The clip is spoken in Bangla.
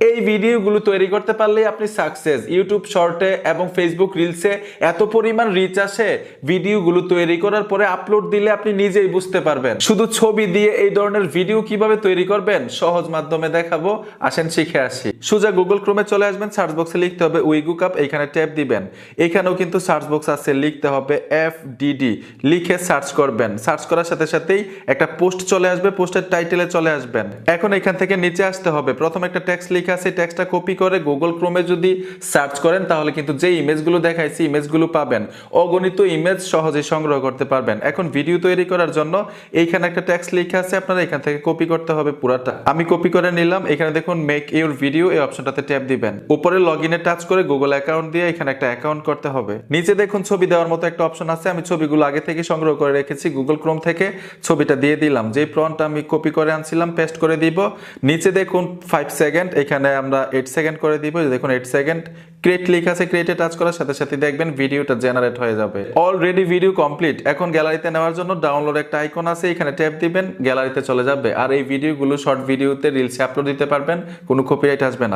এই ভিডিওগুলো তৈরি করতে পারলেই আপনি সাকসেস। ইউটিউব শর্টে এবং ফেসবুক রিলসে এত পরিমাণ রিচ আসে, ভিডিওগুলো তৈরি করার পরে আপলোড দিলে আপনি নিজেই বুঝতে পারবেন। শুধু ছবি দিয়ে এই ধরনের ভিডিও কিভাবে তৈরি করবেন সহজ মাধ্যমে দেখাবো, আসেন শিখে আসি। সোজা গুগল ক্রোমে চলে আসবেন, সার্চ বক্সে লিখতে হবে উইগুকাপ, এইখানে ট্যাপ দিবেন। এখানেও কিন্তু সার্চ বক্স আছে, লিখতে হবে FDD, লিখে সার্চ করবেন। সার্চ করার সাথে সাথেই একটা পোস্ট চলে আসবে, পোস্টের টাইটেলে চলে আসবেন। এখন এখান থেকে নিচে আসতে হবে, প্রথম একটা টেক্সট লেখা আছে, টেক্সটটা কপি করে গুগল ক্রোমে যদি সার্চ করেন তাহলে কিন্তু যে ইমেজগুলো দেখাইছি ইমেজগুলো পাবেন। অগণিত ইমেজ সহজে সংগ্রহ করতে পারবেন। এখন ভিডিও তৈরি করার জন্য এইখানে একটা টেক্সট লেখা আছে, আপনারা এখান থেকে কপি করতে হবে পুরাটা। আমি কপি করে নিলাম। এখানে দেখুন মেক ইউর ভিডিও, এই অপশনটাতে ট্যাপ দিবেন। উপরে লগইনে টাচ করে গুগল অ্যাকাউন্ট দিয়ে এখানে একটা অ্যাকাউন্ট করতে হবে। নিচে দেখুন ছবি দেওয়ার মতো একটা অপশন আছে, আমি ছবিগুলো আগে থেকে সংগ্রহ করে রেখেছি। গুগল ক্রোম থেকে ছবিটা দিয়ে দিলাম। যে ফ্রন্ট আমি কপি করে আনছিলাম পেস্ট করে দিব। নিচে দেখুন 5 সেকেন্ড, এখানে আমরা 8 সেকেন্ড করে দিব। দেখুন 8 সেকেন্ড। ক্রিয়েট লেখা আছে, ক্রিয়েটে টাচ করার সাথে সাথে দেখবেন ভিডিওটা জেনারেট হয়ে যাবে। Already video complete. এখন গ্যালারিতে নেওয়ার জন্য ডাউনলোড একটা আইকন আছে, এখানে ট্যাপ দিবেন, গ্যালারিতে চলে যাবে। আর এই ভিডিওগুলো শর্ট ভিডিওতে রিলসে আপলোড দিতে পারবেন, কোনো কপিরাইট আসবে না।